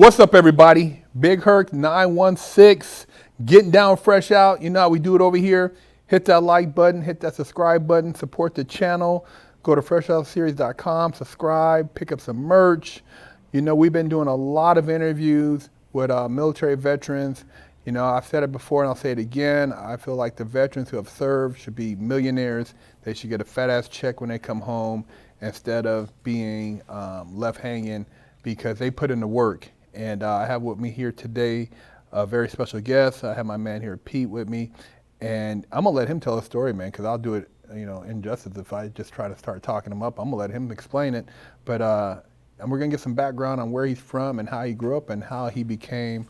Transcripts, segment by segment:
What's up, everybody? Big Herc 916, getting down fresh out. You know how we do it over here. Hit that like button, hit that subscribe button, support the channel. Go to freshoutseries.com, subscribe, pick up some merch. You know, we've been doing a lot of interviews with military veterans. You know, I've said it before and I'll say it again. I feel like the veterans who have served should be millionaires. They should get a fat ass check when they come home instead of being left hanging because they put in the work. And I have with me here today a very special guest. I have my man here, Pete, with me. And I'm going to let him tell a story, man, because I'll do it, you know, injustice if I just try to start talking him up. I'm going to let him explain it. But and we're going to get some background on where he's from and how he grew up and how he became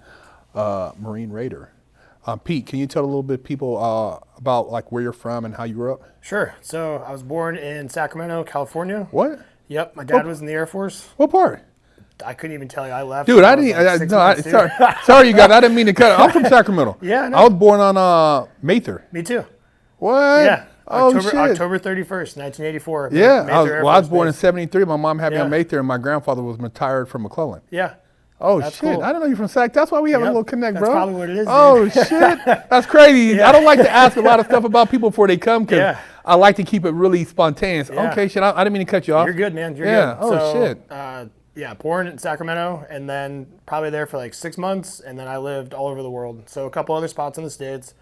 a Marine Raider. Pete, can you tell a little bit people about like where you're from and how you grew up? Sure. So I was born in Sacramento, California. What? Yep. My dad was in the Air Force. What part? I couldn't even tell you. I left. Dude, I didn't. Sorry, you guys. I didn't mean to cut. I'm from Sacramento. Yeah, no. I was born on Mather. Me too. What? Yeah. Oh, October 31st, 1984. Yeah. I was born in '73. My mom had me on Mather, and my grandfather was retired from McClellan. Yeah. Oh, that's shit. Cool. I didn't know you're from Sac. That's why we have a little connect, bro. That's probably what it is. Oh, shit. That's crazy. Yeah. I don't like to ask a lot of stuff about people before they come because I like to keep it really spontaneous. Yeah. Okay, shit. I didn't mean to cut you off. You're good, man. You're good. Oh, shit. Yeah, born in Sacramento and then probably there for like 6 months. And then I lived all over the world. So a couple other spots in the States.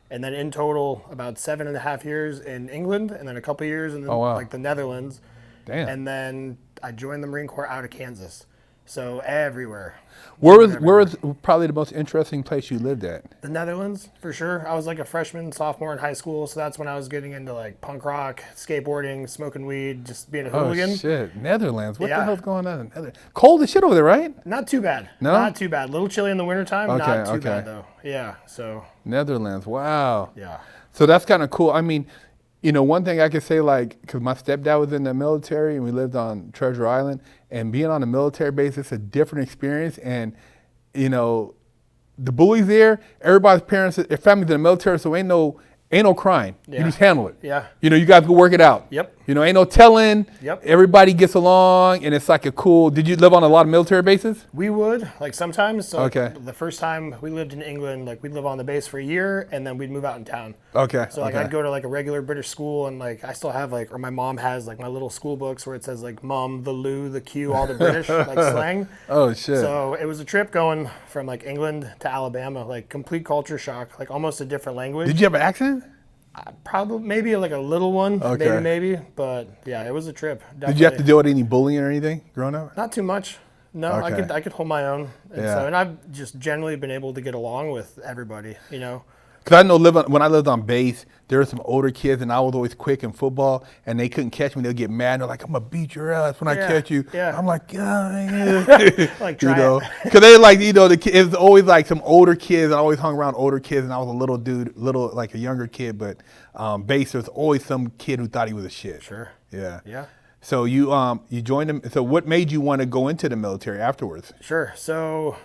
And then in total, about 7.5 years in England and then a couple years in like the Netherlands. Damn. And then I joined the Marine Corps out of Kansas. So everywhere. Where was probably the most interesting place you lived at? The Netherlands, for sure. I was like a freshman, sophomore in high school, so that's when I was getting into like punk rock, skateboarding, smoking weed, just being a hooligan. Oh shit, Netherlands. What the hell's going on in Netherlands? Cold as shit over there, right? Not too bad. No? Not too bad. A little chilly in the wintertime, not too bad though. Yeah, so. Netherlands, wow. Yeah. So that's kind of cool. I mean, you know, one thing I could say, like, because my stepdad was in the military and we lived on Treasure Island, and being on a military base, it's a different experience. And, you know, the bullies there, everybody's parents, their family's in the military, so ain't no crime. Yeah. You just handle it. Yeah. You know, you guys go work it out. Yep. You know, ain't no telling. Yep. Everybody gets along, and it's like a cool. Did you live on a lot of military bases? We would, like sometimes. So okay. The first time we lived in England, like we'd live on the base for a year, and then we'd move out in town. Okay. So like I'd go to like a regular British school, and like I still have like, or my mom has like my little school books where it says like mum, the loo, the Q, all the British like slang. Oh shit. So it was a trip going from like England to Alabama, like complete culture shock, like almost a different language. Did you have an accent? Probably, maybe like a little one, maybe, but yeah, it was a trip. Definitely. Did you have to deal with any bullying or anything growing up? Not too much. No, I could hold my own. And I've just generally been able to get along with everybody, you know. Because I know when I lived on base, there were some older kids, and I was always quick in football, and they couldn't catch me. They'll get mad. They're like, "I'm gonna beat your ass when I catch you." Yeah. I'm like, like you know, because they like, you know, it was always like some older kids. I always hung around older kids, and I was a little dude, like a younger kid. But base, there's always some kid who thought he was a shit. Sure. Yeah. Yeah. So you joined them. So what made you want to go into the military afterwards? Sure. So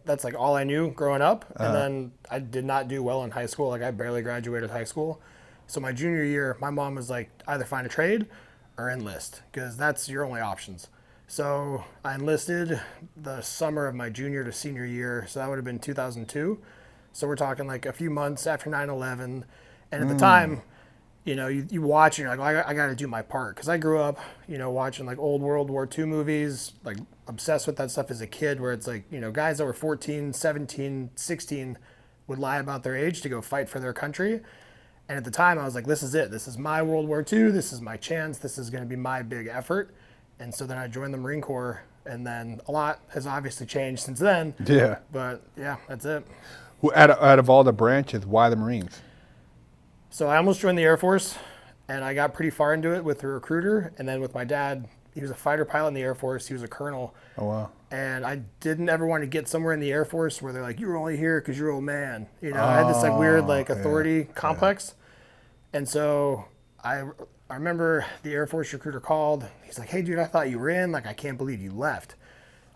that's like all I knew growing up. And then I did not do well in high school. Like I barely graduated high school. So my junior year, my mom was like, either find a trade or enlist, because that's your only options. So I enlisted the summer of my junior to senior year. So that would have been 2002. So we're talking like a few months after 9/11. And at the time, you know, you watch and you're like, I got to do my part. Because I grew up, you know, watching like old World War II movies, like obsessed with that stuff as a kid, where it's like, you know, guys that were 14, 17, 16 would lie about their age to go fight for their country. And at the time I was like, this is it. This is my World War II. This is my chance. This is going to be my big effort. And so then I joined the Marine Corps, and then a lot has obviously changed since then. Yeah. But yeah, that's it. Well, out of all the branches, why the Marines? So I almost joined the Air Force, and I got pretty far into it with a recruiter, and then with my dad. He was a fighter pilot in the Air Force. He was a colonel. Oh, wow. And I didn't ever want to get somewhere in the Air Force where they're like, you're only here because you're old man. You know, I had this like weird like authority complex. And so I remember the Air Force recruiter called. He's like, hey, dude, I thought you were in. Like, I can't believe you left.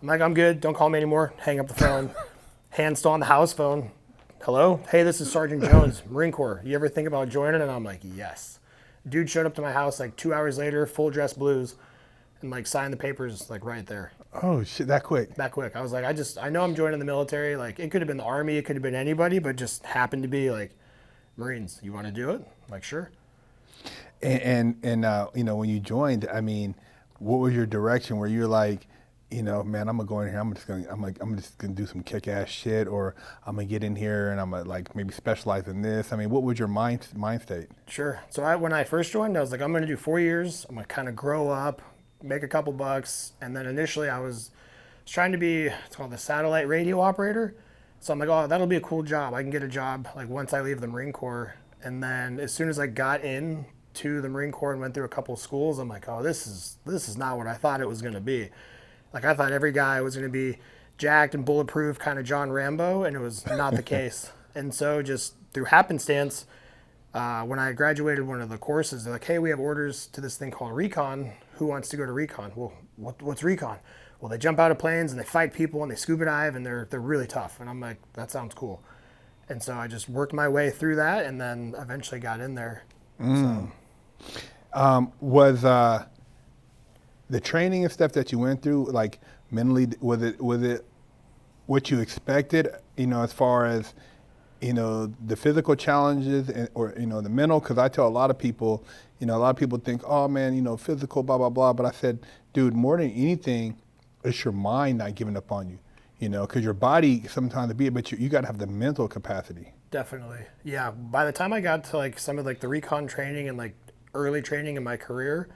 I'm like, I'm good. Don't call me anymore. Hang up the phone. Hand still on the house phone. Hello? Hey, this is Sergeant Jones, Marine Corps. You ever think about joining? And I'm like, yes. Dude showed up to my house like 2 hours later, full dress blues. and like signed the papers like right there. Oh shit, that quick. That quick. I was like, I know I'm joining the military. Like it could have been the Army, it could have been anybody, but just happened to be like Marines. You want to do it? I'm like, sure. And you know, when you joined, I mean, what was your direction? Were you like, you know, man, I'm gonna go in here. I'm just gonna do some kick-ass shit, or I'm gonna get in here and I'm gonna like maybe specialize in this. I mean, what was your mind state? Sure. So when I first joined, I was like, I'm gonna do 4 years. I'm gonna kind of grow up, make a couple bucks, and then initially I was trying to be, it's called the satellite radio operator. So I'm like, oh, that'll be a cool job. I can get a job like once I leave the Marine Corps. And then as soon as I got in to the Marine Corps and went through a couple of schools, I'm like, oh, this is not what I thought it was going to be. Like I thought every guy was going to be jacked and bulletproof, kind of John Rambo, and it was not the case. And so just through happenstance, when I graduated one of the courses, they're like, hey, we have orders to this thing called recon. Who wants to go to recon? Well, what's recon? Well, they jump out of planes and they fight people and they scuba dive and they're really tough. And I'm like, that sounds cool. And so I just worked my way through that and then eventually got in there. So. Was the training and stuff that you went through, like mentally, was it what you expected? You know, as far as, you know, the physical challenges or, you know, the mental? Because I tell a lot of people, you know, a lot of people think, oh man, you know, physical, blah, blah, blah. But I said, dude, more than anything, it's your mind not giving up on you, you know, because your body sometimes be it, but you got to have the mental capacity. Definitely. Yeah. By the time I got to like some of like the recon training and like early training in my career,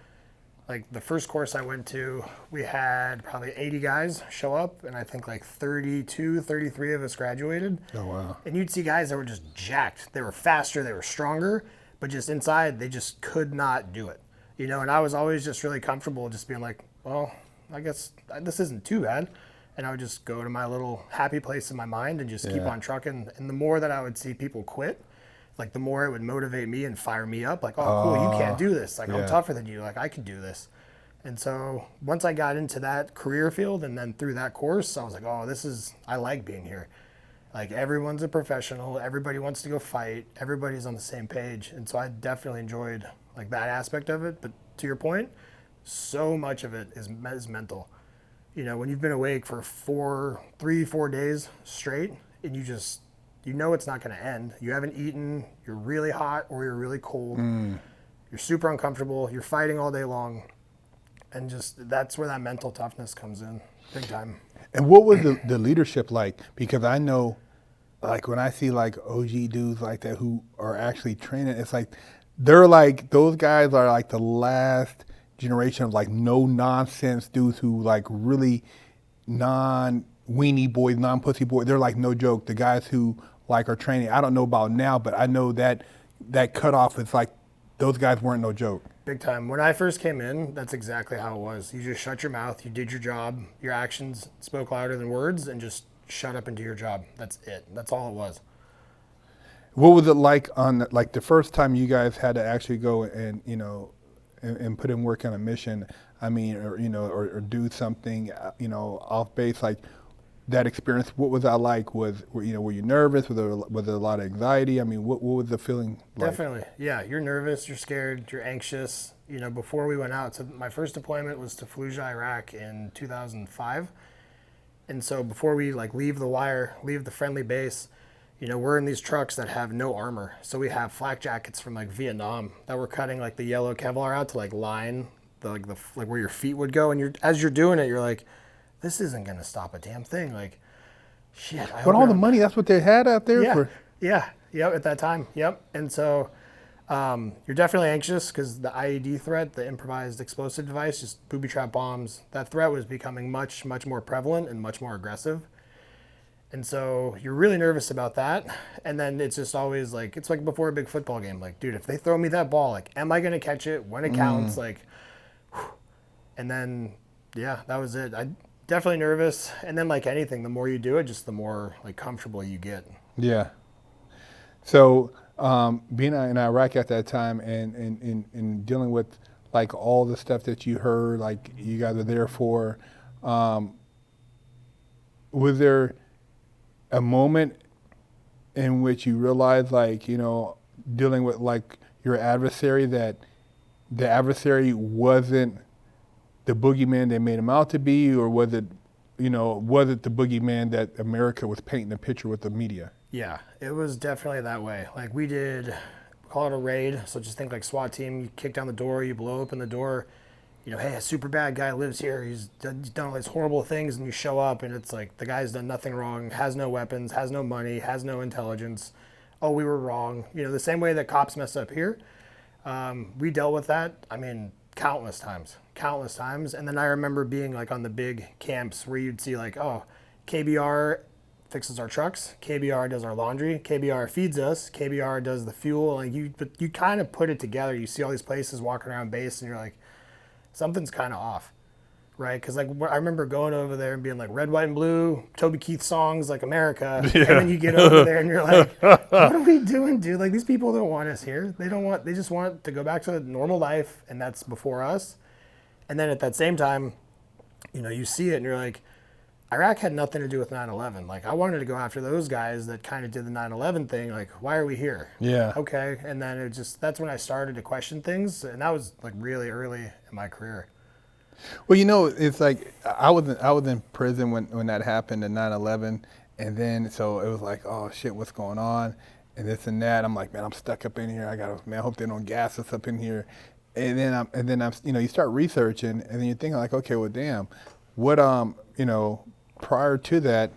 like the first course I went to, we had probably 80 guys show up and I think like 32, 33 of us graduated. Oh, wow. And you'd see guys that were just jacked. They were faster, they were stronger, but just inside they just could not do it. You know, and I was always just really comfortable just being like, well, I guess this isn't too bad. And I would just go to my little happy place in my mind and just keep on trucking. And the more that I would see people quit, like the more it would motivate me and fire me up. Like, oh, cool, you can't do this. Like, I'm tougher than you. Like, I can do this. And so once I got into that career field and then through that course, I was like, oh, I like being here. Like, everyone's a professional. Everybody wants to go fight. Everybody's on the same page. And so I definitely enjoyed like that aspect of it. But to your point, so much of it is mental. You know, when you've been awake for 4 days straight and you know it's not going to end. You haven't eaten, you're really hot or you're really cold. You're super uncomfortable, you're fighting all day long. And just that's where that mental toughness comes in, big time. And what was the leadership like? Because I know, like when I see like OG dudes like that who are actually training, it's like, they're like, those guys are like the last generation of like no nonsense dudes who like really non-weenie boys, non-pussy boys. They're like no joke. The guys who like are training, I don't know about now, but I know that cutoff is like, those guys weren't no joke. Big time. When I first came in, that's exactly how it was. You just shut your mouth, you did your job, your actions spoke louder than words, and just shut up and do your job. That's it. That's all it was. What was it like on like the first time you guys had to actually go and, you know, and put in work on a mission? I mean, or, you know, or do something, you know, off base, like that experience. What was that like? Were you nervous? Was there a lot of anxiety? I mean, what was the feeling like? Definitely. Yeah. You're nervous, you're scared, you're anxious. You know, before we went out, so my first deployment was to Fallujah, Iraq in 2005. And so before we like leave the friendly base, you know, we're in these trucks that have no armor. So we have flak jackets from like Vietnam that we're cutting like the yellow Kevlar out to like line the where your feet would go. And as you're doing it, you're like, this isn't going to stop a damn thing. Like, shit. But all the money, that's what they had out there? Yeah. Yep. At that time. Yep. And so you're definitely anxious because the IED threat, the improvised explosive device, just booby trap bombs, that threat was becoming much, much more prevalent and much more aggressive. And so you're really nervous about that. And then it's just always like, it's like before a big football game. Like, dude, if they throw me that ball, like, am I going to catch it when it counts? Like, whew. And then, yeah, that was it. I definitely nervous. And then like anything, the more you do it, just the more like comfortable you get. Yeah. So being in Iraq at that time and dealing with like all the stuff that you heard, like you guys are there for, was there a moment in which you realized, like, you know, dealing with like your adversary, that the adversary wasn't the boogeyman they made him out to be, or was it, was it the boogeyman that America was painting a picture with the media? Yeah, it was definitely that way. Like we call it a raid. So just think like SWAT team, you kick down the door, you blow open the door, hey, a super bad guy lives here. He's done all these horrible things, and you show up and it's like the guy's done nothing wrong, has no weapons, has no money, has no intelligence. Oh, we were wrong. The same way that cops mess up here. We dealt with that, countless times. And then I remember being like on the big camps where you'd see like, oh, KBR fixes our trucks, KBR does our laundry, KBR feeds us, KBR does the fuel. Like but you kind of put it together. You see all these places walking around base and you're like, something's kind of off, right? Because like I remember going over there and being like red, white, and blue, Toby Keith songs like America, yeah. And then you get over there and you're like, what are we doing, dude? Like these people don't want us here. They just want to go back to normal life, and that's before us. And then at that same time, you see it and you're like, Iraq had nothing to do with 9/11. Like I wanted to go after those guys that kind of did the 9/11 thing. Like, why are we here? Yeah. Okay. And then that's when I started to question things, and that was like really early in my career. Well, it's like I was in prison when that happened in 9/11, and then so it was like, oh shit, what's going on, and this and that. I'm like, man, I'm stuck up in here. I hope they don't gas us up in here. And then I'm you start researching, and then you're thinking like, okay, well, damn, what prior to that,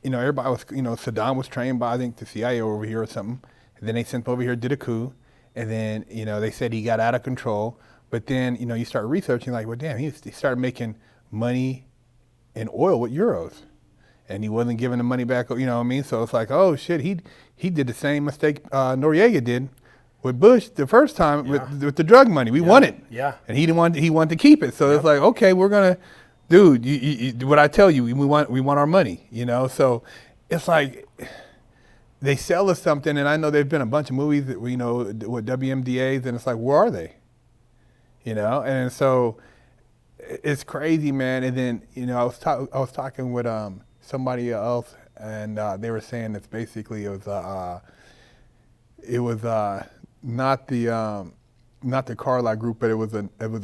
everybody was, Saddam was trained by, I think, the CIA over here or something. And then they sent him over here, did a coup. And then, they said he got out of control. But then, you start researching like, well, damn, he started making money in oil with euros. And he wasn't giving the money back, you know what I mean? So it's like, oh, shit, he did the same mistake Noriega did with Bush the first time with the drug money. We won it. Yeah. And he wanted to keep it. So it's like, okay, we're going to, dude, what I tell you, we want our money, So it's like they sell us something, and I know there's been a bunch of movies that with WMDAs, and it's like, where are they? And so it's crazy, man. And then I was talking with somebody else, and they were saying it's basically it was not the Carlyle group, but it was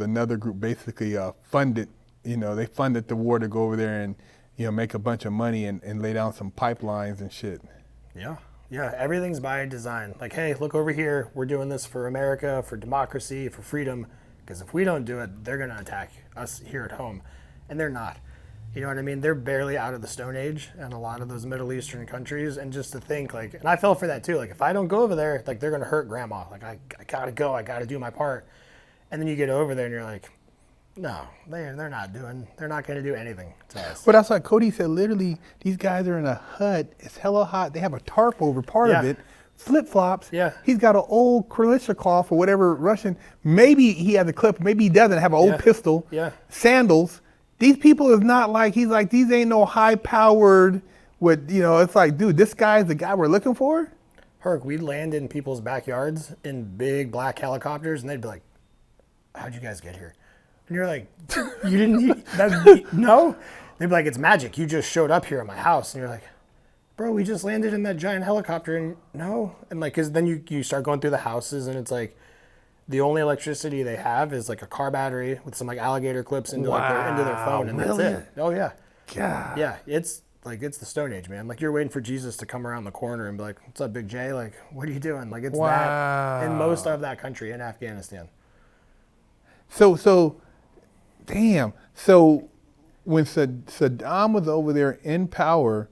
another group basically funded. They funded the war to go over there and, make a bunch of money and lay down some pipelines and shit. Yeah. Yeah. Everything's by design. Like, hey, look over here. We're doing this for America, for democracy, for freedom. Because if we don't do it, they're going to attack us here at home. And they're not. You know what I mean? They're barely out of the Stone Age in a lot of those Middle Eastern countries. And just to think, like, and I fell for that too. Like, if I don't go over there, like, they're going to hurt grandma. Like, I got to go. I got to do my part. And then you get over there and you're like, no, they're not going to do anything to us. But that's like Cody said, literally, these guys are in a hut. It's hella hot. They have a tarp over part of it. Flip-flops. Yeah. He's got an old Kalashnikov or whatever Russian. Maybe he has a clip. Maybe he doesn't have an old pistol. Yeah. Sandals. These people is not like, he's like, these ain't no high-powered, it's like, dude, this guy's the guy we're looking for? Herc, we'd land in people's backyards in big black helicopters, and they'd be like, how'd you guys get here? And you're like, you didn't, no? They'd be like, it's magic. You just showed up here at my house. And you're like, bro, we just landed in that giant helicopter, and no. And like, cause then you start going through the houses, and it's like, the only electricity they have is like a car battery with some like alligator clips into into their phone, and that's it. Oh yeah. God. Yeah, it's the Stone Age, man. Like you're waiting for Jesus to come around the corner and be like, "What's up, Big J? Like, what are you doing?" Like it's that in most of that country in Afghanistan. So, damn. So when Saddam was over there in power,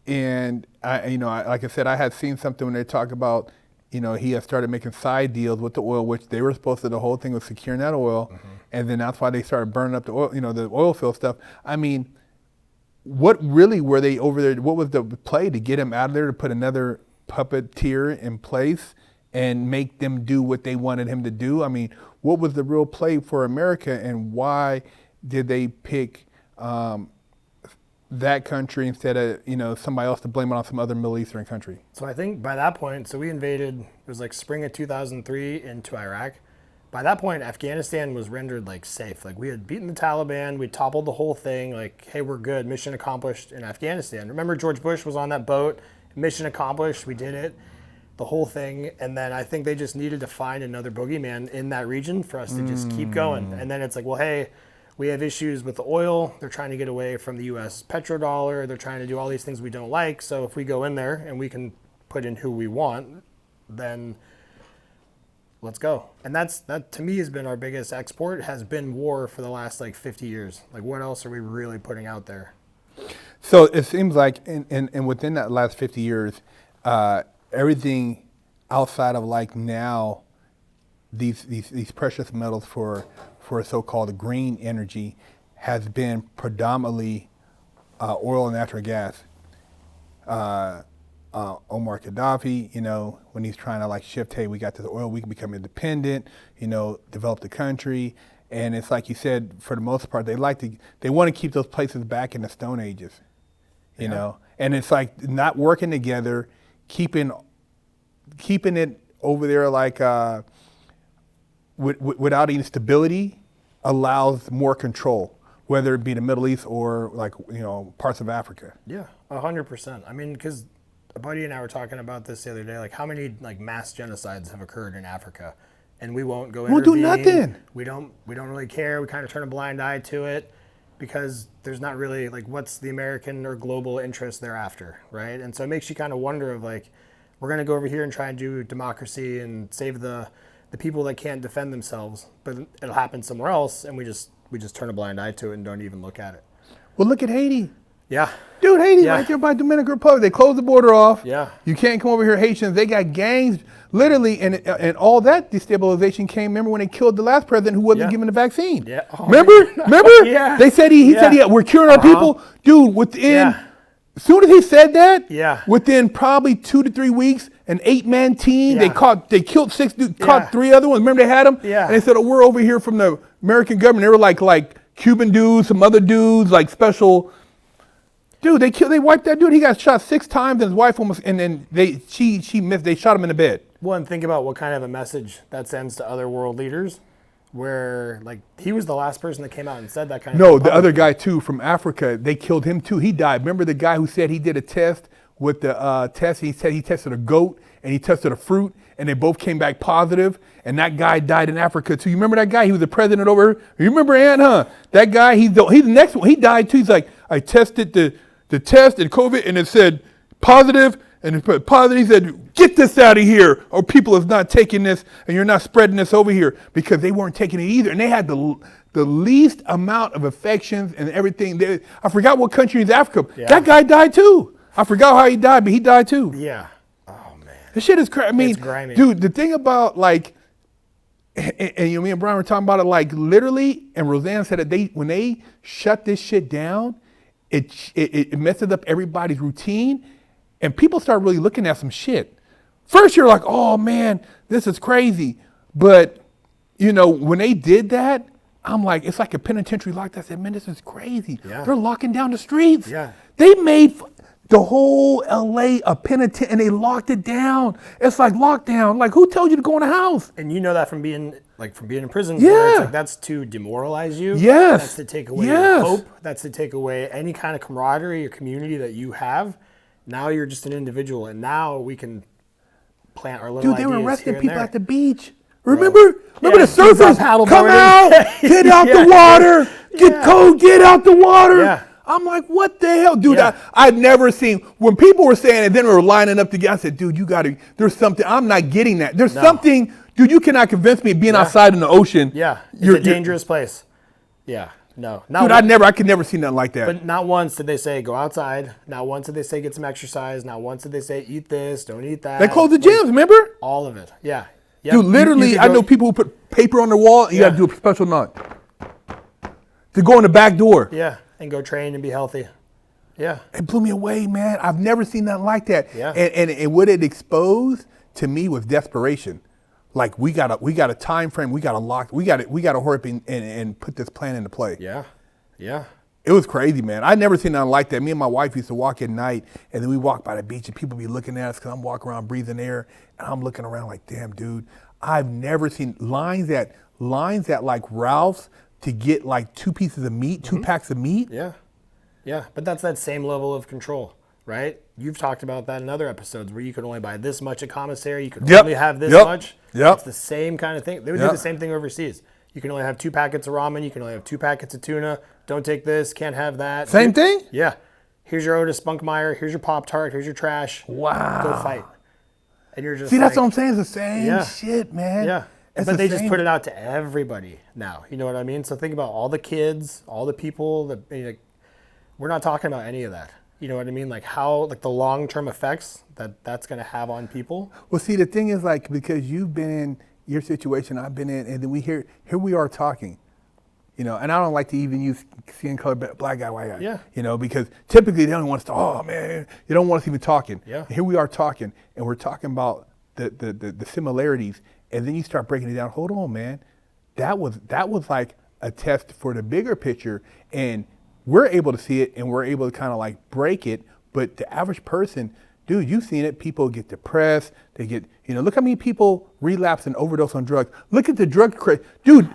and like I said, I had seen something when they talk about. He had started making side deals with the oil, which they were supposed to, the whole thing was securing that oil. Mm-hmm. And then that's why they started burning up the oil, the oil field stuff. I mean, what really were they over there? What was the play to get him out of there, to put another puppeteer in place and make them do what they wanted him to do? I mean, what was the real play for America, and why did they pick that country instead of, somebody else to blame it on some other Middle Eastern country? So I think by that point, so we invaded, it was like spring of 2003 into Iraq. By that point, Afghanistan was rendered like safe. Like we had beaten the Taliban, we toppled the whole thing. Like, hey, we're good. Mission accomplished in Afghanistan. Remember George Bush was on that boat. Mission accomplished. We did it. the whole thing. And then I think they just needed to find another boogeyman in that region for us to just keep going. And then it's like, well, hey, we have issues with the oil. They're trying to get away from the U.S. petrodollar. They're trying to do all these things we don't like. So if we go in there and we can put in who we want, then let's go. And that to me has been our biggest export, has been war for the last like 50 years. Like, what else are we really putting out there? So it seems like and within that last 50 years, everything outside of like now, these precious metals for so-called green energy has been predominantly oil and natural gas. Omar Gaddafi, when he's trying to like shift, hey, we got this oil, we can become independent, develop the country. And it's like you said, for the most part, they want to keep those places back in the Stone Ages, you know? And it's like not working together, keeping it over there like without any stability allows more control, whether it be the Middle East or like, parts of Africa. Yeah, 100%. I mean, because a buddy and I were talking about this the other day, like how many like mass genocides have occurred in Africa, and we won't go intervene. We'll do nothing. We don't really care. We kind of turn a blind eye to it because there's not really like what's the American or global interest thereafter, right? And so it makes you kind of wonder of like, we're going to go over here and try and do democracy and save the people that can't defend themselves, but it'll happen somewhere else, and we just turn a blind eye to it and don't even look at it. Well, look at Haiti. Yeah. Dude, Haiti, right there by Dominican Republic. They closed the border off. Yeah. You can't come over here, Haitians. They got gangs, literally, and all that destabilization came. Remember when they killed the last president who wasn't given the vaccine? Yeah. Oh, Remember? Yeah. They said he said we're curing our people. Dude, as soon as he said that, within probably 2 to 3 weeks, an 8-man team, they killed 6 dudes, caught 3 other ones. Remember they had them? Yeah. And they said, we're over here from the American government. They were like Cuban dudes, some other dudes, like special. Dude, they wiped that dude. He got shot 6 times, and his wife almost, and then she missed. They shot him in the bed. Well, and think about what kind of a message that sends to other world leaders, where like he was the last person that came out and said that kind of thing. No, the other guy too from Africa, they killed him too. He died. Remember the guy who said he did a test with the test? He said he tested a goat and he tested a fruit, and they both came back positive. And that guy died in Africa too. You remember that guy? He was the president over here. You remember Ant, huh? That guy, he's the next one. He died too. He's like, I tested the test and COVID, and it said positive, and it put positive. He said, get this out of here, or people is not taking this, and you're not spreading this over here, because they weren't taking it either. And they had the least amount of infections and everything. I forgot what country in Africa. Yeah. That guy died too. I forgot how he died, but he died too. Yeah. Oh, man. This shit is crazy. I mean, it's grimy. Dude, the thing about like, and me and Brian were talking about it, like literally, and Roseanne said that when they shut this shit down, it messes up everybody's routine, and people start really looking at some shit. First, you're like, oh man, this is crazy. But, when they did that, I'm like, it's like a penitentiary lockdown. I said, man, this is crazy. Yeah. They're locking down the streets. Yeah. They made the whole LA a penitentiary, and they locked it down. It's like lockdown. Like, who told you to go in the house? And you know that from being in prison. Yeah. It's like, that's to demoralize you. Yes. That's to take away your hope. That's to take away any kind of camaraderie or community that you have. Now you're just an individual, and now we can plant our little ideas. Dude, they were arresting people at the beach. Remember the surfers? Come out, get out the water, get cold, get out the water. Yeah. I'm like, what the hell? Dude, I'd never seen, when people were saying it, then we were lining up together, I said, dude, there's something, I'm not getting that. There's something, dude, you cannot convince me being outside in the ocean. Yeah, it's a dangerous place. Yeah, no. Dude, I could never see nothing like that. But not once did they say, go outside. Not once did they say, get some exercise. Not once did they say, eat this, don't eat that. They closed the gyms, remember? All of it, yeah. Yep. Dude, literally, I know people who put paper on the wall, and you got to do a special knot to go in the back door. Yeah, and go train and be healthy. Yeah. It blew me away, man. I've never seen nothing like that. Yeah. And what it exposed to me was desperation. Like, we got a time frame, we got to hurry up and put this plan into play. Yeah. Yeah. It was crazy, man. I never seen nothing like that. Me and my wife used to walk at night, and then we walk by the beach, and people be looking at us because I'm walking around breathing air, and I'm looking around like, damn, dude, I've never seen lines at like Ralph's to get like 2 pieces of meat, 2 packs of meat. Yeah. Yeah, but that's that same level of control, right? You've talked about that in other episodes where you could only buy this much of commissary. You could Yep. only have this Yep. much. Yep. It's the same kind of thing. They would do Yep. the same thing overseas. You can only have 2 packets of ramen. You can only have 2 packets of tuna. Don't take this. Can't have that. Same thing? Yeah. Here's your Otis Spunkmeyer. Here's your Pop-Tart. Here's your trash. Wow. Go fight. And you're just See, that's like, what I'm saying. It's the same shit, man. yeah. It's But the they just same. put it out to everybody now. You know what I mean? So think about all the kids, all the people that, we're not talking about any of that. You know what I mean? Like how, like the long-term effects that's going to have on people. Well, see, the thing is, like, because you've been in your situation, I've been in, and then here we are talking, and I don't like to even use skin color, black guy, white guy, Yeah. Because typically they don't want us to, oh man, they don't want us even talking. Yeah. And here we are talking, and we're talking about the similarities, and then you start breaking it down. Hold on, man, that was like a test for the bigger picture, and we're able to see it, and we're able to kind of like break it, but the average person, dude, you've seen it. People get depressed. They get, look how many people relapse and overdose on drugs. Look at the drug craze. Dude,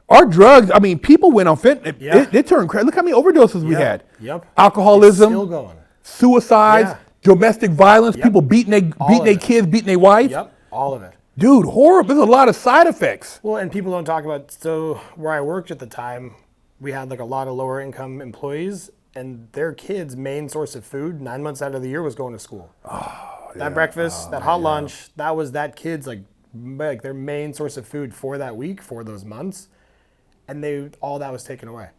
our drugs, I mean, people went on fentanyl. Yeah. It turned crazy. Look how many overdoses we had. Yep. Alcoholism, It's still going. suicides, Yeah. domestic violence, people beating their it. kids, beating their wife. Yep. All of it. Dude, horrible. There's a lot of side effects. Well, and people don't talk about, so where I worked at the time, we had like a lot of lower income employees, and their kids' main source of food 9 months out of the year was going to school. That breakfast, that hot lunch, that was that kid's like their main source of food for that week, for those months, and all that was taken away.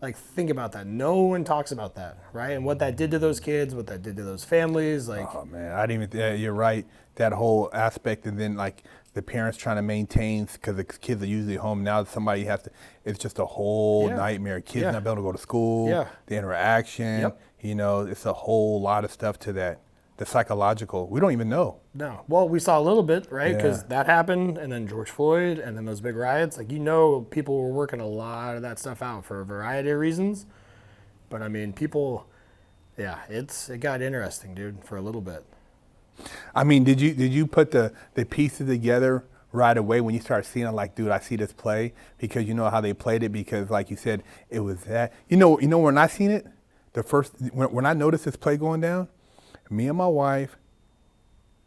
Like, think about that. No one talks about that, right? And what that did to those kids, what that did to those families, like. Oh man, I didn't even. Yeah, you're right. That whole aspect, and then like the parents trying to maintain because the kids are usually home now. Somebody has to. It's just a whole nightmare. Kids not being able to go to school. Yeah. The interaction. Yep. It's a whole lot of stuff to that. The psychological. We don't even know. No. Well, we saw a little bit, right? Because Yeah. that happened, and then George Floyd, and then those big riots. Like, people were working a lot of that stuff out for a variety of reasons. But, I mean, people, it got interesting, dude, for a little bit. I mean, did you put the pieces together right away when you start seeing it? Like, dude, I see this play, because you know how they played it, because like you said, it was that. When I seen it, when I noticed this play going down, me and my wife,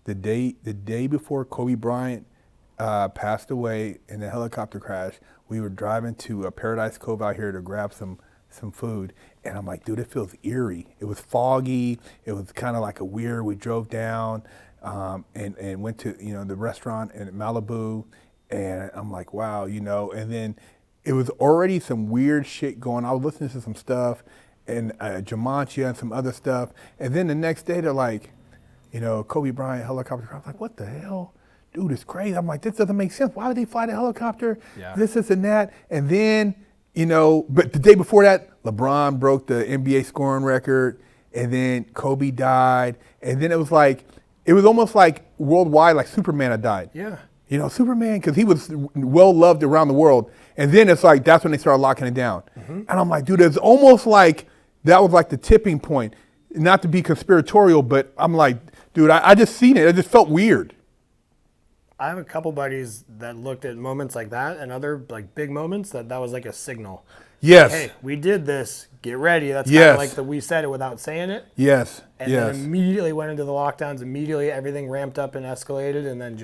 the day before Kobe Bryant passed away in the helicopter crash, we were driving to Paradise Cove out here to grab some food, and I'm like, dude, it feels eerie. It was foggy. It was kind of like we drove down and went to the restaurant in Malibu, and I'm like, wow, and then it was already some weird shit going on. I was listening to some stuff, and Jumanji and some other stuff, and then the next day they're like, Kobe Bryant helicopter crash. I'm like, what the hell? Dude, it's crazy. I'm like, this doesn't make sense. Why would they fly the helicopter? Yeah. This and that. And then, but the day before that, LeBron broke the NBA scoring record, and then Kobe died. And then it was almost like worldwide, like Superman had died. Yeah. Superman, because he was well loved around the world. And then it's like, that's when they started locking it down. Mm-hmm. And I'm like, dude, it's almost like that was like the tipping point. Not to be conspiratorial, but I'm like, dude, I just seen it. It just felt weird. I have a couple buddies that looked at moments like that and other like big moments that was like a signal. Yes. Hey, we did this. Get ready. That's Yes. kind of like we said it without saying it. Yes. And then immediately went into the lockdowns. Immediately everything ramped up and escalated, and then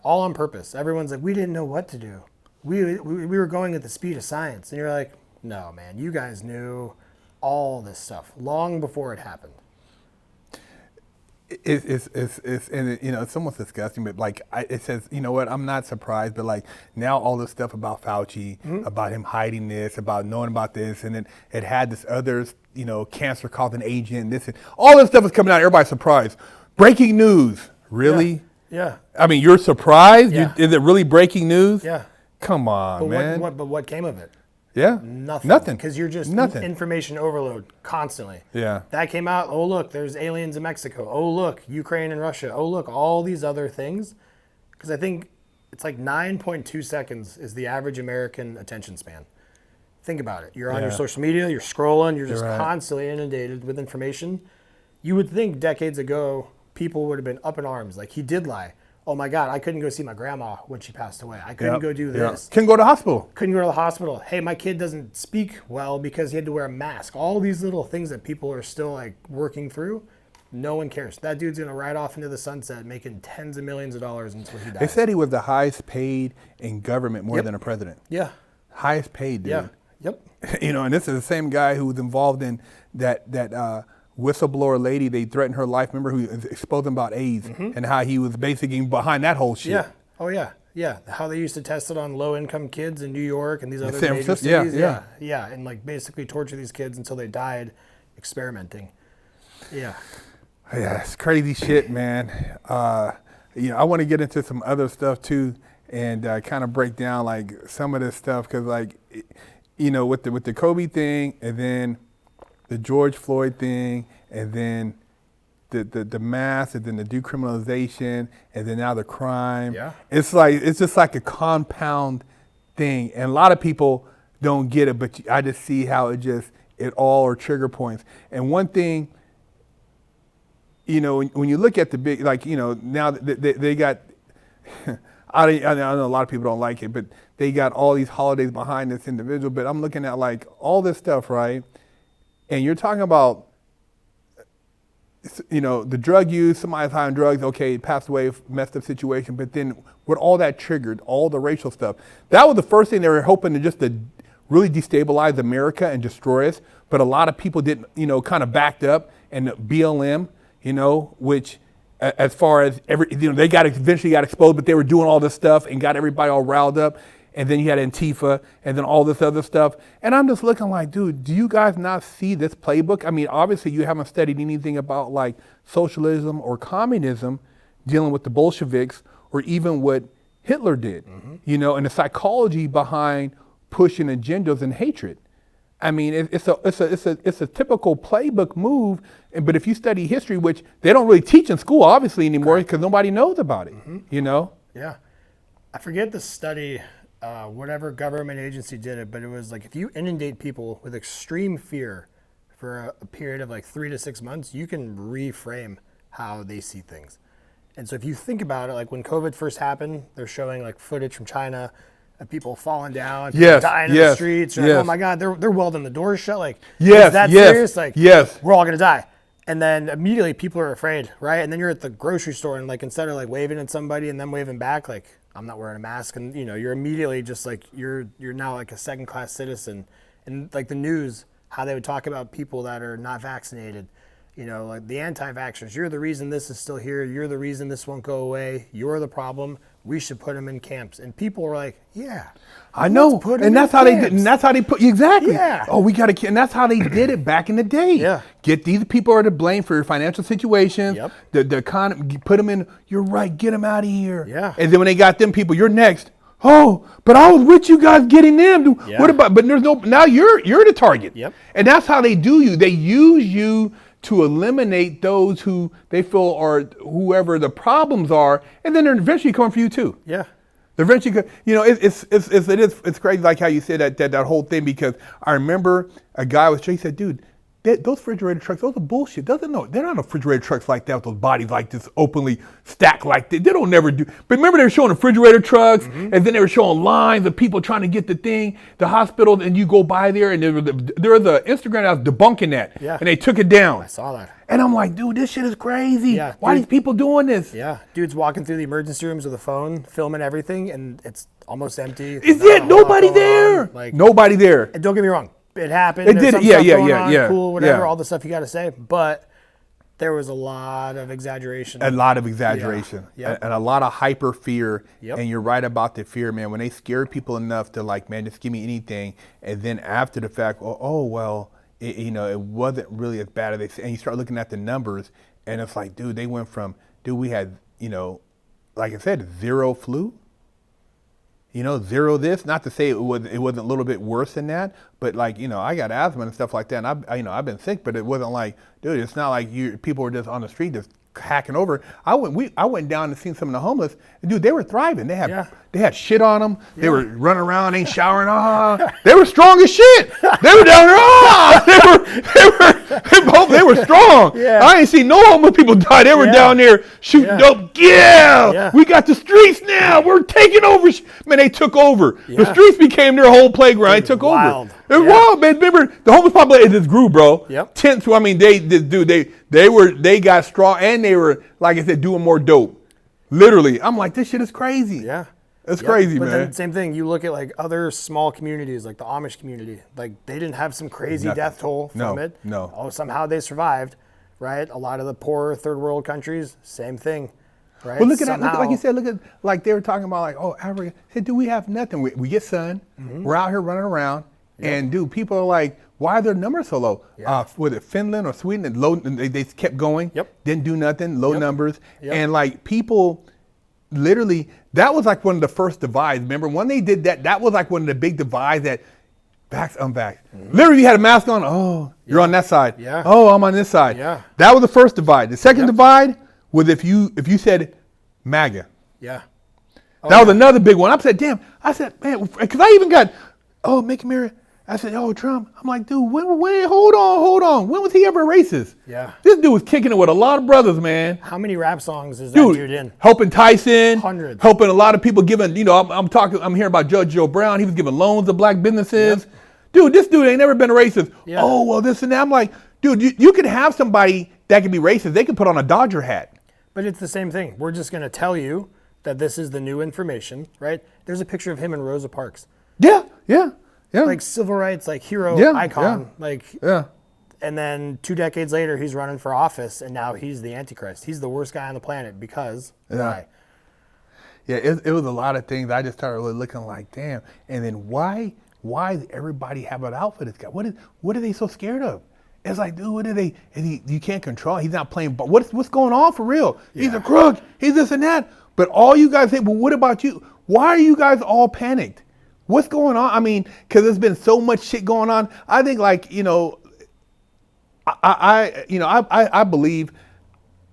all on purpose. Everyone's like, we didn't know what to do. We were going at the speed of science. And you're like, no, man, you guys knew all this stuff long before it happened. It's almost disgusting, but like it says, you know what? I'm not surprised, but like now all this stuff about Fauci, about him hiding this, about knowing about this, and then it had this other, cancer causing agent, this, and all this stuff is coming out. Everybody's surprised. Breaking news, really? Yeah. I mean, you're surprised? Yeah. Is it really breaking news? Yeah. Come on, man. But what came of it? Yeah. Nothing. Because you're just Nothing. information overload constantly. Yeah. That came out. Oh, look, there's aliens in Mexico. Oh, look, Ukraine and Russia. Oh, look, all these other things. Because I think it's like 9.2 seconds is the average American attention span. Think about it. You're on your social media, you're scrolling, you're just constantly inundated with information. You would think decades ago, people would have been up in arms. Like, he did lie. oh my God, I couldn't go see my grandma when she passed away. I couldn't go do this. Couldn't go to the hospital. Couldn't go to the hospital. Hey, my kid doesn't speak well because he had to wear a mask. All these little things that people are still like working through. No one cares. That dude's going to ride off into the sunset making tens of millions of dollars until he dies. They said he was the highest paid in government more than a president. Yeah. Highest paid, dude. Yeah. Yep. You know, and this is the same guy who was involved in that whistleblower lady. They threatened her life. Remember, who exposed them about AIDS and how he was basically behind that whole shit. Yeah. Oh, yeah. Yeah. How they used to test it on low-income kids in New York and these other San major Francisco. cities. Yeah. Yeah. And like basically torture these kids until they died experimenting. Yeah. Yeah, it's crazy shit, man. You know, I want to get into some other stuff too, and kind of break down like some of this stuff, because like, you know, with the Kobe thing, and then the George Floyd thing, and then the mass, and then the decriminalization, and then now the crime. Yeah. It's just like a compound thing, and a lot of people don't get it, but I just see how it all are trigger points. And one thing, you know, when you look at the big, like, you know, now they got, I know a lot of people don't like it, but they got all these holidays behind this individual. But I'm looking at like all this stuff, right? And you're talking about, you know, the drug use, somebody's high on drugs, okay, passed away, messed up situation. But then what all that triggered, all the racial stuff, that was the first thing they were hoping to really destabilize America and destroy us. But a lot of people didn't, you know, kind of backed up, and BLM, you know, which as far as you know, they eventually got exposed, but they were doing all this stuff and got everybody all riled up. And then you had Antifa and then all this other stuff. And I'm just looking like, dude, do you guys not see this playbook? I mean, obviously you haven't studied anything about like socialism or communism dealing with the Bolsheviks or even what Hitler did, you know, and the psychology behind pushing agendas and hatred. I mean, it's a typical playbook move, but if you study history, which they don't really teach in school, obviously, anymore, because nobody knows about it, you know? Yeah. I forget the study, whatever government agency did it, but it was like if you inundate people with extreme fear for a period of like 3 to 6 months, you can reframe how they see things. And so if you think about it, like when COVID first happened, they're showing like footage from China, people falling down, people dying in the streets. Like, oh my God, they're welding the doors shut. Like, is that serious? Like, we're all gonna die. And then immediately people are afraid, right? And then you're at the grocery store and like instead of like waving at somebody and then waving back, like I'm not wearing a mask, and you know you're immediately just like you're now like a second-class citizen. And like the news, how they would talk about people that are not vaccinated. You know, like the anti-vaxxers, you're the reason this is still here. You're the reason this won't go away. You're the problem. We should put them in camps. And people were like, yeah. I know. And that's how they did. And that's how they put, exactly. Yeah. Oh, we got to, and that's how they did it back in the day. Yeah. Get these people are to blame for your financial situations. Yep. The economy, put them in, you're right, get them out of here. Yeah. And then when they got them people, you're next. Oh, but I was with you guys getting them. Yeah. What about, but there's no, now you're the target. Yep. And that's how they do you. They use you to eliminate those who they feel are whoever the problems are, and then they're eventually coming for you too. Yeah. They're eventually, you know, it's crazy like how you said that whole thing, because I remember a guy was, he said, dude, those refrigerator trucks, those are bullshit. They're not refrigerator trucks like that with those bodies like this openly stacked like that. They don't never do. But remember they were showing refrigerator trucks, and then they were showing lines of people trying to get the hospital, and you go by there, and there was an Instagram that was debunking that, and they took it down. I saw that. And I'm like, dude, this shit is crazy. Yeah, why are these people doing this? Yeah, dude's walking through the emergency rooms with a phone, filming everything, and it's almost empty. Is it? Nobody there. Like, nobody there. And don't get me wrong. It happened. It did. Yeah. Cool, whatever. All the stuff you got to say, but there was a lot of exaggeration. A lot of exaggeration. Yeah. And a lot of hyper fear. Yep. And you're right about the fear, man. When they scare people enough to like, man, just give me anything, and then after the fact, well, it wasn't really as bad as they say. And you start looking at the numbers, and it's like, dude, they went from, we had, like I said, 0 flu. 0 this, not to say it wasn't a little bit worse than that, but like, I got asthma and stuff like that, and I've been sick, but it wasn't like, dude, it's not like people were just on the street just hacking over. I went down and seen some of the homeless, and dude, they were thriving. They had shit on them. Yeah. They were running around, ain't showering. They were strong as shit. They were down there. They were strong. Yeah. I ain't seen no homeless people die. They were down there shooting dope. Yeah, we got the streets now. We're taking over. Man, they took over. Yeah. The streets became their whole playground. They took wild. over. It was wild, man. Remember, the homeless population just grew, bro. Yep. Tents. I mean, they got strong, and they were, like I said, doing more dope. Literally, I'm like, this shit is crazy. Yeah. It's crazy, but man. Then same thing. You look at like other small communities, like the Amish community. Like they didn't have some crazy death toll from it. No. Oh, somehow they survived, right? A lot of the poorer third world countries, same thing, right? Well, look at that. Like you said, like they were talking about, like, oh, Africa. Hey, dude, we have nothing. We get sun. Mm-hmm. We're out here running around, and dude, people are like, why are their numbers so low? Was it Finland or Sweden? Low. They kept going. Yep. Didn't do nothing. Low numbers, and like people. Literally, that was like one of the first divides. Remember when they did that? That was like one of the big divides that vax, unvax. Mm-hmm. Literally, you had a mask on. Oh, you're on that side. Yeah. Oh, I'm on this side. Yeah. That was the first divide. The second divide was if you said MAGA. Yeah. That was another big one. I said, damn. I said, man, because I even got, make America. I said, oh, Trump. I'm like, dude, hold on. When was he ever racist? Yeah. This dude was kicking it with a lot of brothers, man. How many rap songs is that dude in? Helping Tyson. Hundreds. Helping a lot of people giving, I'm hearing about Judge Joe Brown. He was giving loans to black businesses. Yep. Dude, this dude ain't never been a racist. Yeah. Oh, well, this and that. I'm like, dude, you can have somebody that can be racist. They can put on a Dodger hat. But it's the same thing. We're just going to tell you that this is the new information, right? There's a picture of him in Rosa Parks. Yeah. Like civil rights, like hero icon. And then 2 decades later, he's running for office, and now he's the Antichrist. He's the worst guy on the planet because why? Yeah, it was a lot of things. I just started really looking like, damn. And then why does everybody have an out for this guy? What are they so scared of? It's like, dude, what are they? You can't control. He's not playing. But what's going on for real? Yeah. He's a crook. He's this and that. But all you guys say, well, what about you? Why are you guys all panicked? What's going on? I mean, because there's been so much shit going on. I think, like, I believe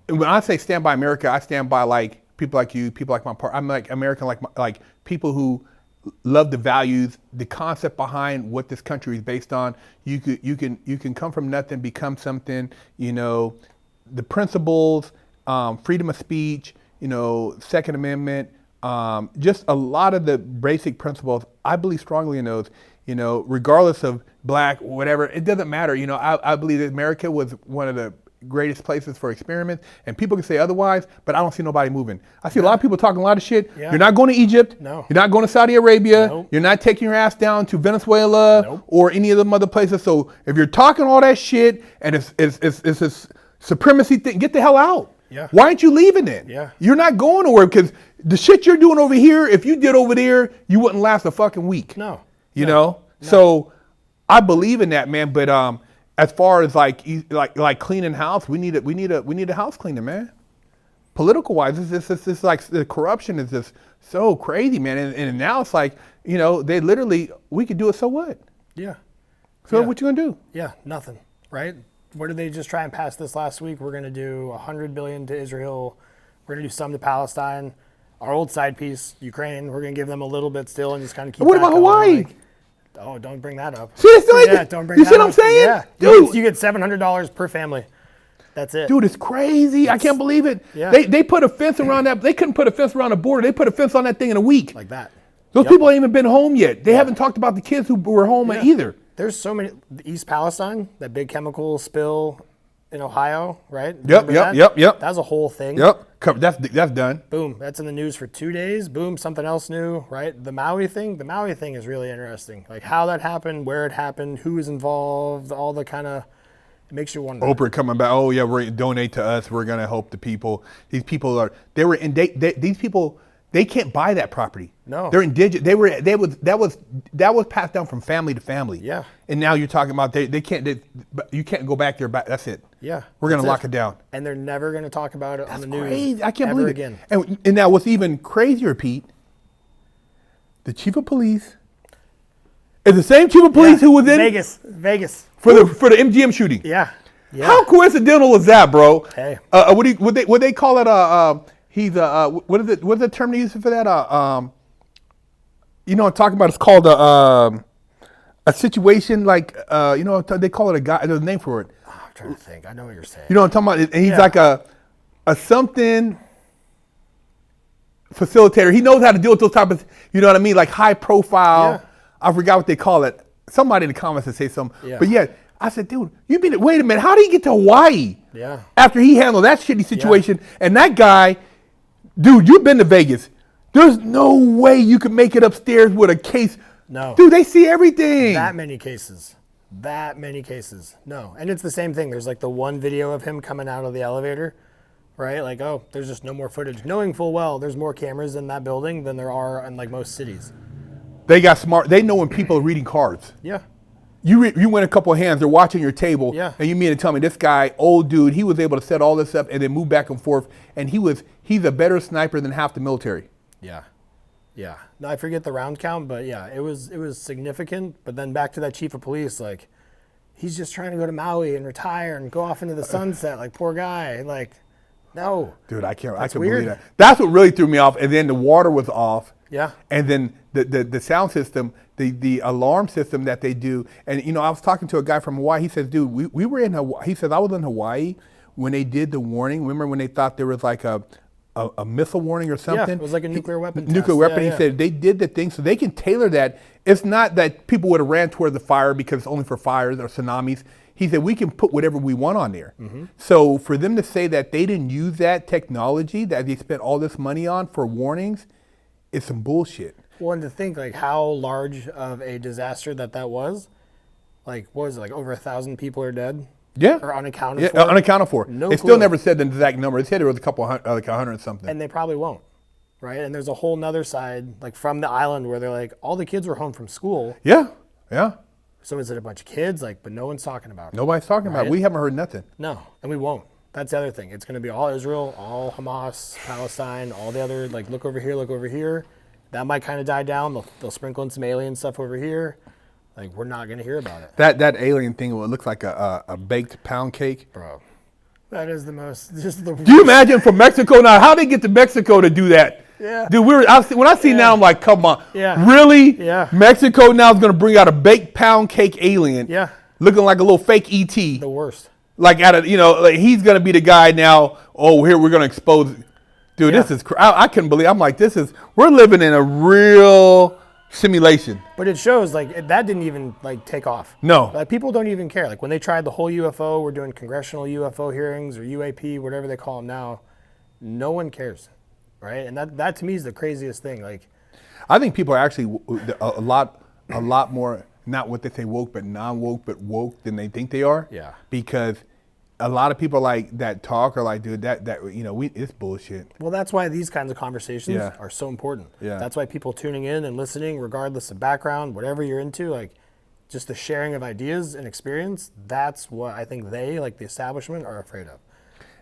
when I say stand by America, I stand by like people like you, people like my partner. I'm like American, like people who love the values, the concept behind what this country is based on. You can come from nothing, become something. The principles, freedom of speech. Second Amendment. Just a lot of the basic principles, I believe strongly in those, regardless of black, whatever, it doesn't matter. I believe that America was one of the greatest places for experiments, and people can say otherwise, but I don't see nobody moving. I see a lot of people talking a lot of shit. Yeah. You're not going to Egypt. No. You're not going to Saudi Arabia. Nope. You're not taking your ass down to Venezuela or any of them other places. So if you're talking all that shit and it's a supremacy thing, get the hell out. Yeah. Why aren't you leaving it? Yeah. You're not going nowhere because the shit you're doing over here, if you did over there, you wouldn't last a fucking week. No. No. So I believe in that, man. But as far as like cleaning house, we need a house cleaner, man. Political wise, it's like the corruption is just so crazy, man. And now it's like, they literally, we could do it. So what? Yeah. So what you gonna do? Yeah, nothing. Right. What did they just try and pass this last week? We're going to do $100 billion to Israel. We're going to do some to Palestine. Our old side piece, Ukraine, we're going to give them a little bit still and just kind of keep. What about Hawaii? Don't bring that up. See, don't bring that up. You see what I'm saying? Yeah, dude, you get $700 per family. That's it. Dude, it's crazy. I can't believe it. Yeah. They put a fence around that. They couldn't put a fence around the border. They put a fence on that thing in a week. Like that. Those people ain't even been home yet. They haven't talked about the kids who were home either. There's so many. East Palestine, that big chemical spill in Ohio, right? Yep. That was a whole thing. Yep. That's done. Boom. That's in the news for 2 days. Boom. Something else new, right? The Maui thing is really interesting. Like how that happened, where it happened, who was involved, all the kind of, it makes you wonder. Oprah coming back. Oh yeah, we're donate to us. We're gonna help the people. These people these people. They can't buy that property. No. They're indigenous. That was passed down from family to family. Yeah. And now you're talking about you can't go back there. That's it. Yeah. We're going to lock it down. And they're never going to talk about it on the news. Crazy. I can't believe it. Again. And now what's even crazier, Pete, the chief of police is the same chief of police who was in Vegas for the MGM shooting. Yeah. How coincidental is that, bro? Hey. Would they call it he's what's the term they use for that? I'm talking about, it's called a situation like they call it a guy. There's a name for it. trying to think. I know what you're saying. You know what I'm talking about? And he's like a something facilitator. He knows how to deal with those type of, you know what I mean? Like high profile. Yeah. I forgot what they call it. Somebody in the comments would say something. Yeah. But yeah, I said, dude, wait a minute. How did he get to Hawaii? Yeah. After he handled that shitty situation. And that guy, dude, you've been to Vegas. There's no way you could make it upstairs with a case. No. Dude, they see everything. That many cases. No. And it's the same thing. There's like the one video of him coming out of the elevator, right? Like, oh, there's just no more footage. Knowing full well there's more cameras in that building than there are in like most cities. They got smart. They know when people are reading cards. Yeah. You win a couple of hands, they're watching your table, and you mean to tell me this guy, old dude, he was able to set all this up and then move back and forth, and he's a better sniper than half the military. Yeah. Yeah. No, I forget the round count, but yeah, it was significant. But then back to that chief of police, like, he's just trying to go to Maui and retire and go off into the sunset, like, poor guy. Like, no. Dude, I can't That's believe weird. that. That's what really threw me off. And then the water was off. Yeah. And then the sound system, the alarm system that they do. And, you know, I was talking to a guy from Hawaii. He says, dude, we were in Hawaii. He says, I was in Hawaii when they did the warning. Remember when they thought there was like a missile warning or something? Yeah, it was like a nuclear weapon test. Nuclear weapon. Yeah, he said they did the thing so they can tailor that. It's not that people would have ran toward the fire because it's only for fires or tsunamis. He said we can put whatever we want on there. Mm-hmm. So for them to say that they didn't use that technology that they spent all this money on for warnings, it's some bullshit. Well, and to think like how large of a disaster that was, like what was it, like over 1,000 people are dead? Yeah. Or unaccounted for? Unaccounted for. No They clue. still never said the exact number. It said it was a couple like 100 something. And they probably won't, right? And there's a whole nother side, like from the island where they're like, all the kids were home from school. Yeah. So is it a bunch of kids? Like, but no one's talking about it. Nobody's talking about it. We haven't heard nothing. No, and we won't. That's the other thing. It's going to be all Israel, all Hamas, Palestine, all the other, like, look over here. That might kind of die down. They'll sprinkle in some alien stuff over here. Like, we're not going to hear about it. That alien thing, it looks like a baked pound cake. Bro, that is the most, just the Do you imagine from Mexico now, how they get to Mexico to do that? Yeah. Dude, when I see now, I'm like, come on. Yeah. Really? Yeah. Mexico now is going to bring out a baked pound cake alien. Yeah. Looking like a little fake ET. The worst. Like like he's going to be the guy now, oh, here we're going to expose. Dude, this is, I couldn't believe, I'm like, we're living in a real simulation. But it shows, like, that didn't even, like, take off. No. Like, people don't even care. Like, when they tried the whole UFO, we're doing congressional UFO hearings or UAP, whatever they call them now, no one cares, right? And that to me is the craziest thing. Like, I think people are actually a lot more, not what they say woke, but non-woke, but woke than they think they are. Yeah. Because a lot of people like that talk are like, dude, it's bullshit. well, that's why these kinds of conversations are so important. Yeah. That's why people tuning in and listening, regardless of background, whatever you're into, like, just the sharing of ideas and experience, that's what I think they, like the establishment, are afraid of.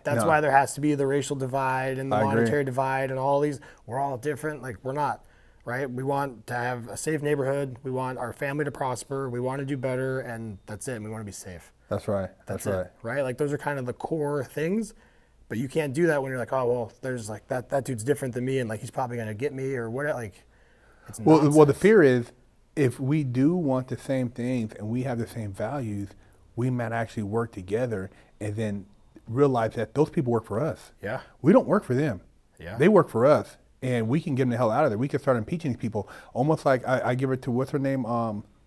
That's why there has to be the racial divide and the monetary divide and all these. We're all different. Like, we're not, right? We want to have a safe neighborhood. We want our family to prosper. We want to do better, and that's it. And we want to be safe. That's right. That's it, right? Like, those are kind of the core things, but you can't do that when you're like, oh, well, there's like that dude's different than me, and like he's probably gonna get me or whatever. Like, it's nonsense. Well, the fear is if we do want the same things and we have the same values, we might actually work together and then realize that those people work for us. Yeah. We don't work for them. Yeah. They work for us, and we can get them the hell out of there. We can start impeaching these people, almost like I give it to what's her name,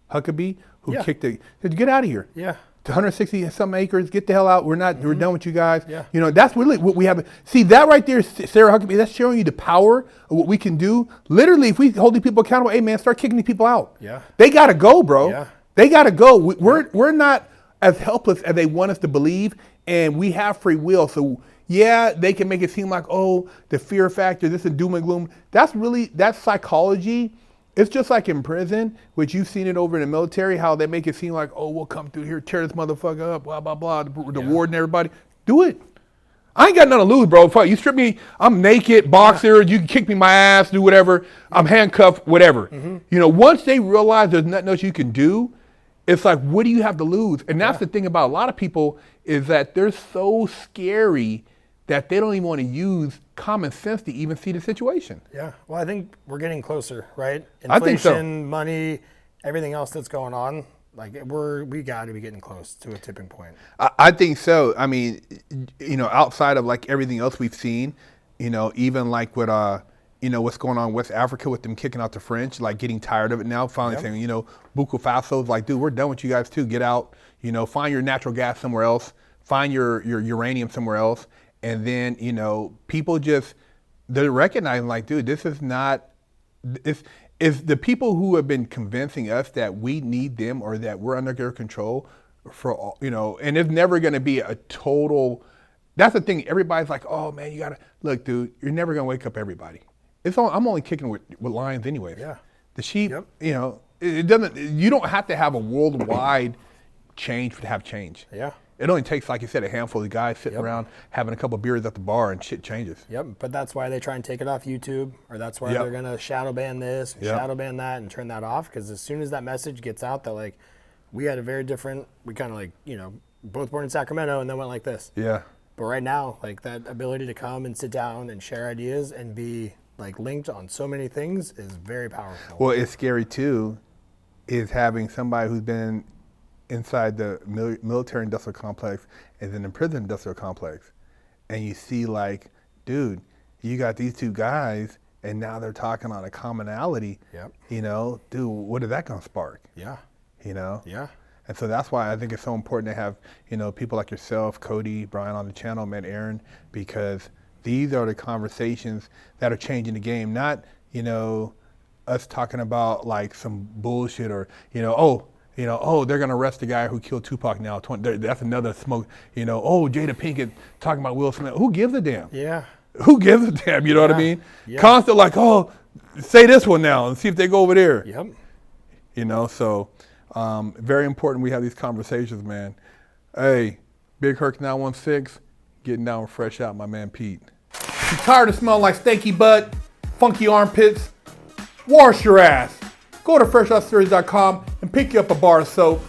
Huckabee, who said, get out of here. Yeah. To 160 some acres, get the hell out. We're done with you guys. Yeah. You know, that's really what we have. See, that right there, Sarah Huckabee, that's showing you the power of what we can do. Literally, if we hold these people accountable, hey man, start kicking these people out. Yeah. They gotta go, bro. Yeah. They gotta go. We're not as helpless as they want us to believe, and we have free will. So yeah, they can make it seem like, oh, the fear factor, this is doom and gloom. That's psychology. It's just like in prison, which you've seen it over in the military, how they make it seem like, oh, we'll come through here, tear this motherfucker up, blah, blah, blah, the warden, everybody. Do it. I ain't got nothing to lose, bro. Fuck, you strip me, I'm naked, boxer, you can kick me my ass, do whatever, I'm handcuffed, whatever. Mm-hmm. You know, once they realize there's nothing else you can do, it's like, what do you have to lose? And that's the thing about a lot of people is that they're so scary that they don't even want to use common sense to even see the situation. Yeah. Well, I think we're getting closer, right? I think so. Inflation, money, everything else that's going on. Like we got to be getting close to a tipping point. I think so. I mean, outside of like everything else we've seen, even like with what's going on in West Africa with them kicking out the French, like getting tired of it now, finally saying, Burkina Faso's like, dude, we're done with you guys too. Get out, find your natural gas somewhere else, find your uranium somewhere else. And then, people they're recognizing like, dude, this is not, it's the people who have been convincing us that we need them or that we're under their control for all, and it's never going to be a total, that's the thing. Everybody's like, oh man, you got to, look, dude, you're never going to wake up everybody. I'm only kicking with lions anyway. Yeah. The sheep, it doesn't, you don't have to have a worldwide change to have change. Yeah. It only takes, like you said, a handful of guys sitting around having a couple of beers at the bar and shit changes. Yep, but that's why they try and take it off YouTube, or that's why they're going to shadow ban this, shadow ban that, and turn that off, because as soon as that message gets out that, like, we had a very different, we kind of like, both born in Sacramento and then went like this. Yeah. But right now, like, that ability to come and sit down and share ideas and be, like, linked on so many things is very powerful. Well, it's scary, too, is having somebody who's been inside the military industrial complex and then the prison industrial complex. And you see like, dude, you got these two guys and now they're talking on a commonality. Yep. Dude, what is that going to spark? Yeah. Yeah. And so that's why I think it's so important to have, people like yourself, Cody, Brian on the channel, man, Aaron, because these are the conversations that are changing the game. Not, us talking about like some bullshit or, they're going to arrest the guy who killed Tupac now. That's another smoke. Jada Pinkett talking about Will Smith. Who gives a damn? Yeah. Who gives a damn? You know what I mean? Yeah. Constant like, say this one now and see if they go over there. Yep. So very important we have these conversations, man. Hey, Big Herc 916, getting down fresh out, my man Pete. You tired of smelling like stanky butt, funky armpits? Wash your ass. Go to FreshOutSeries.com and pick you up a bar of soap,